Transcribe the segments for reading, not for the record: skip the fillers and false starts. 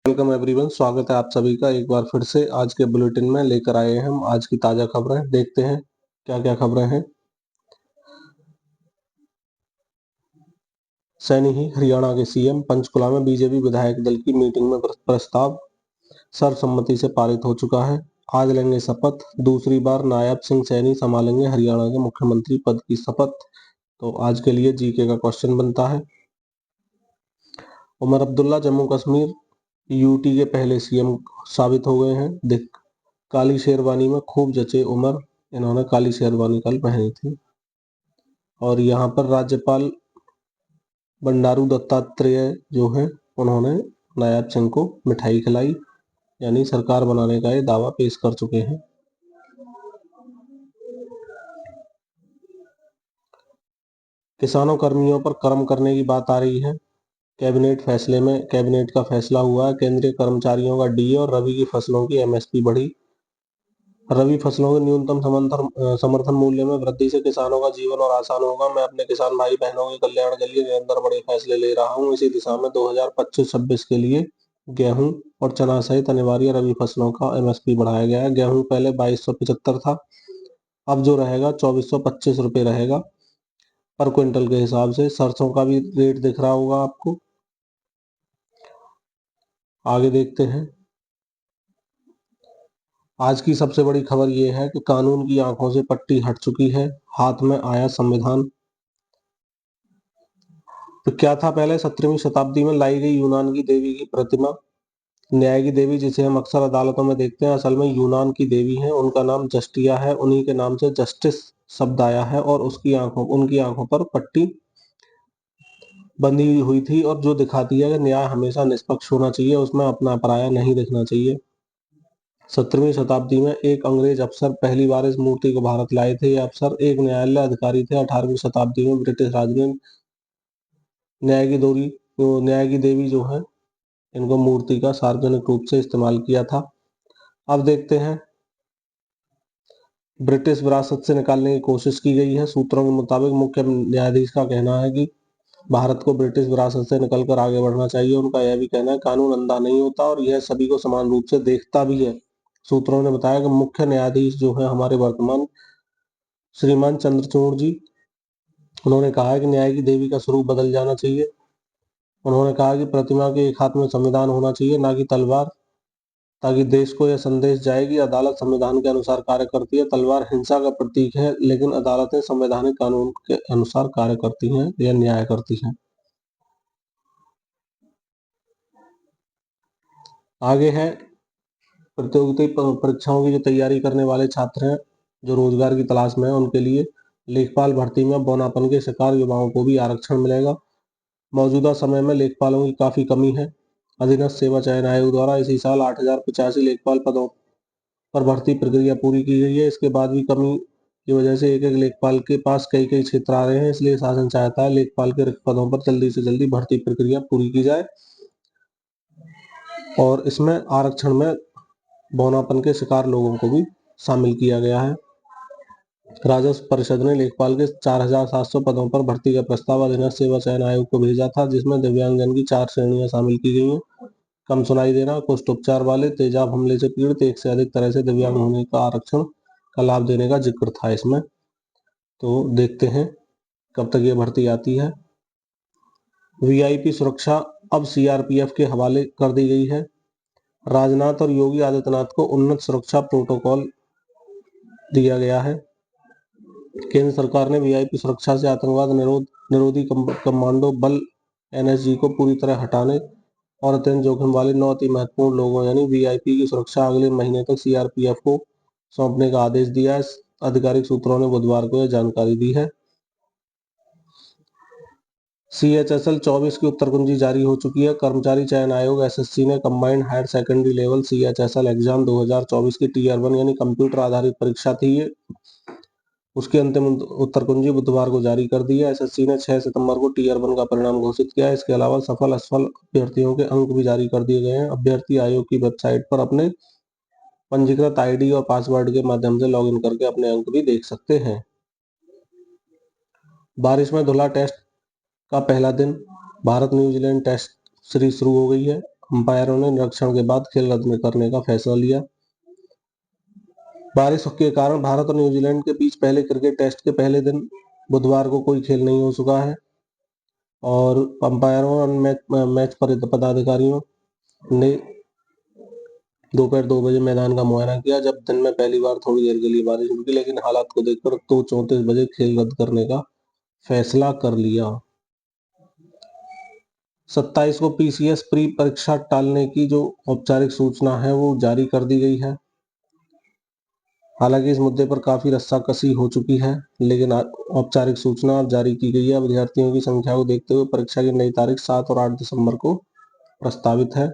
Welcome everyone, स्वागत है आप सभी का एक बार फिर से। आज के बुलेटिन में लेकर आए हैं हम आज की ताजा खबरें। देखते हैं क्या क्या खबरें हैं। सैनी ही हरियाणा के सीएम, पंचकुला में बीजेपी विधायक दल की मीटिंग में प्रस्ताव सर्वसम्मति से पारित हो चुका है। आज लेंगे शपथ, दूसरी बार नायब सिंह सैनी संभालेंगे हरियाणा के मुख्यमंत्री पद की शपथ। तो आज के लिए जीके का क्वेश्चन बनता है। उमर अब्दुल्ला जम्मू कश्मीर यूटी के पहले सीएम साबित हो गए हैं। काली शेरवानी में खूब जचे उमर, इन्होंने काली शेरवानी कल पहनी थी। और यहाँ पर राज्यपाल बंडारू दत्तात्रेय जो है, उन्होंने नायब सिंह को मिठाई खिलाई, यानी सरकार बनाने का ये दावा पेश कर चुके हैं। किसानों कर्मियों पर कर्म करने की बात आ रही है। कैबिनेट का फैसला हुआ है। केंद्रीय कर्मचारियों का डीए और रबी की फसलों की एमएसपी बढ़ी। रबी फसलों के न्यूनतम समर्थन मूल्य में वृद्धि से किसानों का जीवन और आसान होगा। मैं अपने किसान भाई बहनों के कल्याण के लिए निरंतर बड़े फैसले ले रहा हूं। इसी दिशा में 2025-26 के लिए गेहूं और चना सहित अनिवार्य रबी फसलों का एमएसपी बढ़ाया गया है। गेहूं पहले 2275 था, अब जो रहेगा 2425 रुपये रहेगा पर क्विंटल के हिसाब से। सरसों का भी रेट दिख रहा होगा आपको। आगे देखते हैं। आज की सबसे बड़ी खबर यह है कि कानून की आंखों से पट्टी हट चुकी है, हाथ में आया संविधान। तो क्या था पहले? 17वीं शताब्दी में लाई गई यूनान की देवी की प्रतिमा, न्याय की देवी जिसे हम अक्सर अदालतों में देखते हैं, असल में यूनान की देवी है। उनका नाम जस्टिया है, उन्हीं के नाम से जस्टिस शब्द आया है। और उनकी आंखों पर पट्टी बंधी हुई थी, और जो दिखाती है कि न्याय हमेशा निष्पक्ष होना चाहिए, उसमें अपना पराया नहीं दिखना चाहिए। 17वीं शताब्दी में एक अंग्रेज अफसर पहली बार इस मूर्ति को भारत लाए थे। ये अफसर एक न्यायालय अधिकारी थे। 18वीं शताब्दी में ब्रिटिश राज ने न्याय की देवी जो है, इनको मूर्ति का सार्वजनिक रूप से इस्तेमाल किया था। अब देखते हैं। ब्रिटिश विरासत से निकालने की कोशिश की गई है। सूत्रों के मुताबिक मुख्य न्यायाधीश का कहना है कि भारत को ब्रिटिश विरासत से निकलकर आगे बढ़ना चाहिए। उनका यह भी कहना है कानून अंधा नहीं होता और यह सभी को समान रूप से देखता भी है। सूत्रों ने बताया कि मुख्य न्यायाधीश जो है हमारे वर्तमान श्रीमान चंद्रचूड़ जी, उन्होंने कहा है कि न्याय की देवी का स्वरूप बदल जाना चाहिए। उन्होंने कहा कि प्रतिमा के एक हाथ में संविधान होना चाहिए, ना कि तलवार, ताकि देश को यह संदेश जाए कि अदालत संविधान के अनुसार कार्य करती है। तलवार हिंसा का प्रतीक है, लेकिन अदालतें संवैधानिक कानून के अनुसार कार्य करती हैं या न्याय करती हैं। आगे है प्रतियोगिता परीक्षाओं की जो तैयारी करने वाले छात्र हैं, जो रोजगार की तलाश में है, उनके लिए लेखपाल भर्ती में बौनापन के शिकार युवाओं को भी आरक्षण मिलेगा। मौजूदा समय में लेखपालों की काफी कमी है। अधीनस्थ सेवा चयन आयोग द्वारा इसी साल 8085 लेखपाल पदों पर भर्ती प्रक्रिया पूरी की गई है। इसके बाद भी कमी की वजह से एक एक लेखपाल के पास कई कई क्षेत्र आ रहे हैं। इसलिए शासन चाहता है लेखपाल के रिक्त पदों पर जल्दी से जल्दी भर्ती प्रक्रिया पूरी की जाए और इसमें आरक्षण में बौनापन के शिकार लोगों को भी शामिल किया गया है। राजस्व परिषद ने लेखपाल के 4700 पदों पर भर्ती का प्रस्ताव अधीनस्थ सेवा चयन आयोग को भेजा था, जिसमें दिव्यांगजन की 4 श्रेणियां शामिल की गई हैं। कम सुनाई देना, कुष्ठ उपचार वाले, तेजाब हमले से पीड़ित, एक से अधिक तरह से दिव्यांग होने का आरक्षण का लाभ देने का जिक्र था इसमें। तो देखते हैं कब तक ये भर्ती आती है। वीआईपी सुरक्षा अब सीआरपीएफ के हवाले कर दी गई है। राजनाथ और योगी आदित्यनाथ को उन्नत सुरक्षा प्रोटोकॉल दिया गया है। केंद्र सरकार ने वीआईपी सुरक्षा से आतंकवाद निरोधी कमांडो बल एनएसजी को पूरी तरह हटाने और अत्यंत जोखिम वाले 9 अति महत्वपूर्ण लोगों यानी वीआईपी की सुरक्षा अगले महीने तक सीआरपीएफ को सौंपने का आदेश दिया है। आधिकारिक सूत्रों ने बुधवार को यह जानकारी दी है। सीएचएसएल 24 की उत्तर कुंजी जारी हो चुकी है। कर्मचारी चयन आयोग एसएससी ने combined higher secondary level CHSL exam 2024 की टीयर 1 यानी कंप्यूटर आधारित परीक्षा थी ये, उसकी अंतिम उत्तर कुंजी बुधवार को जारी कर दी है। एसएससी ने 6 सितंबर को टीयर 1 का परिणाम घोषित किया है। इसके अलावा सफल असफल अभ्यर्थियों के अंक भी जारी कर दिए गए हैं। अभ्यर्थी आयोग की वेबसाइट पर अपने पंजीकृत आईडी और पासवर्ड के माध्यम से लॉगिन करके अपने अंक भी देख सकते हैं। बारिश में धुला टेस्ट का पहला दिन, भारत न्यूजीलैंड टेस्ट सीरीज शुरू हो गई है। अंपायरों ने निरीक्षण के बाद खेल रद्द करने का फैसला लिया। बारिश के कारण भारत और न्यूजीलैंड के बीच पहले क्रिकेट टेस्ट के पहले दिन बुधवार को कोई खेल नहीं हो सका है और अंपायरों और मैच पदाधिकारियों ने दोपहर 2 बजे मैदान का मुआयना किया, जब दिन में पहली बार थोड़ी देर के लिए बारिश रुकी, लेकिन हालात को देखकर तो 34 बजे खेल रद्द करने का फैसला कर लिया। 27 को पीसीएस प्री परीक्षा टालने की जो औपचारिक सूचना है वो जारी कर दी गई है। हालांकि इस मुद्दे पर काफी रस्साकसी हो चुकी है, लेकिन औपचारिक सूचना अब जारी की गई है। विद्यार्थियों की संख्या को देखते हुए परीक्षा की नई तारीख 7 और 8 दिसंबर को प्रस्तावित है।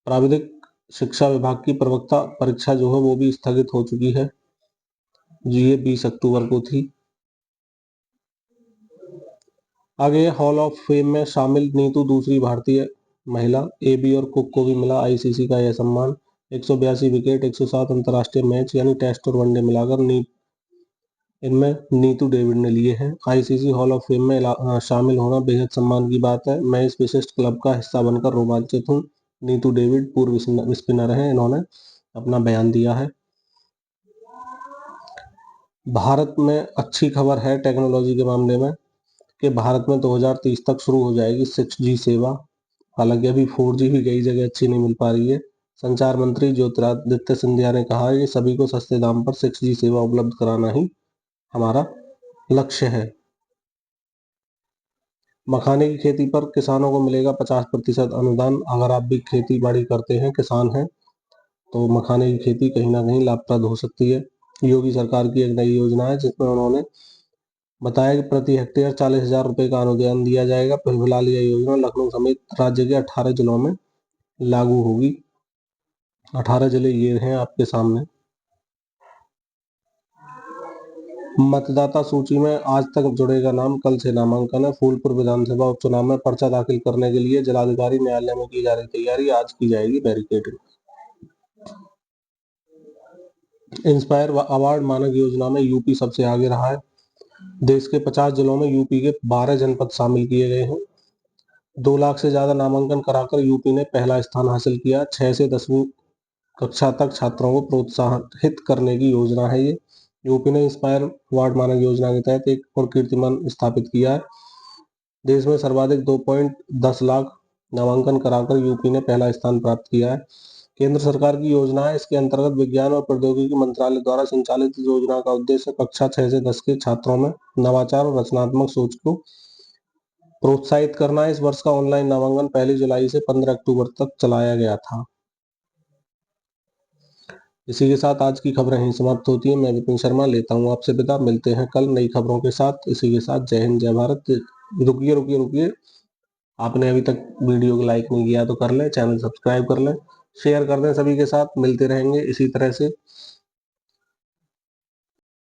प्राविधिक शिक्षा विभाग की प्रवक्ता परीक्षा जो है वो भी स्थगित हो चुकी है, जो ये 20 अक्टूबर को थी। आगे हॉल ऑफ फेम में शामिल नीतू दूसरी भारतीय महिला। एबी और कुक को भी मिला आईसीसी का यह सम्मान। 182 विकेट, 107 अंतर्राष्ट्रीय मैच यानी टेस्ट और वनडे मिलाकर इनमें नीतू डेविड ने लिए हैं। आईसीसी हॉल ऑफ फेम में शामिल होना बेहद सम्मान की बात है। मैं इस विशिष्ट क्लब का हिस्सा बनकर रोमांचित हूँ। नीतू डेविड पूर्व स्पिनर हैं, इन्होंने अपना बयान दिया है। भारत में अच्छी खबर है टेक्नोलॉजी के मामले में कि भारत में 2030 तक शुरू हो जाएगी 6G सेवा। हालांकि अभी 4G भी कई जगह अच्छी नहीं मिल पा रही है। संचार मंत्री ज्योतिरादित्य सिंधिया ने कहा है कि सभी को सस्ते दाम पर 6G सेवा उपलब्ध कराना ही हमारा लक्ष्य है। मखाने की खेती पर किसानों को मिलेगा 50% अनुदान। अगर आप भी खेती बाड़ी करते हैं, किसान हैं, तो मखाने की खेती कहीं ना कहीं लाभप्रद हो सकती है। योगी सरकार की एक नई योजना है जिसमें उन्होंने बताया कि प्रति हेक्टेयर 40,000 रुपए का अनुदान दिया जाएगा। फिलहाल यह योजना लखनऊ समेत राज्य के 18 जिलों में लागू होगी। 18 जिले ये हैं आपके सामने। मतदाता सूची में आज तक जुड़ेगा नाम, कल से नामांकन है। फूलपुर विधानसभा उपचुनाव में पर्चा दाखिल करने के लिए जिलाधिकारी न्यायालय में की जा रही तैयारी। आज की जाएगी बैरिकेडिंग। इंस्पायर अवार्ड मानक योजना में यूपी सबसे आगे रहा है। देश के 50 जिलों में यूपी के 12 जनपद शामिल किए गए हैं। 2 लाख से ज्यादा नामांकन कराकर यूपी ने पहला स्थान हासिल किया। 6 से 10वीं कक्षा तक छात्रों को प्रोत्साहित करने की योजना है ये। यूपी ने इंस्पायर अवार्ड मानक योजना के तहत एक और कीर्तिमान स्थापित किया है। देश में सर्वाधिक 2.10 लाख नामांकन कराकर यूपी ने पहला स्थान प्राप्त किया है। केंद्र सरकार की योजना है। इसके अंतर्गत विज्ञान और प्रौद्योगिकी मंत्रालय द्वारा संचालित इस योजना का उद्देश्य कक्षा 6 से 10 के छात्रों में नवाचार और रचनात्मक सोच को प्रोत्साहित करना है। इस वर्ष का ऑनलाइन नामांकन 1 जुलाई से 15 अक्टूबर तक चलाया गया था। इसी के साथ आज की खबरें यहीं समाप्त होती हैं। मैं विपिन शर्मा लेता हूं आपसे विदा। मिलते हैं कल नई खबरों के साथ। इसी के साथ जय हिंद, जय भारत। रुकिए, आपने अभी तक वीडियो को लाइक नहीं किया तो कर लें, चैनल सब्सक्राइब कर लें, शेयर कर दें सभी के साथ। मिलते रहेंगे इसी तरह से।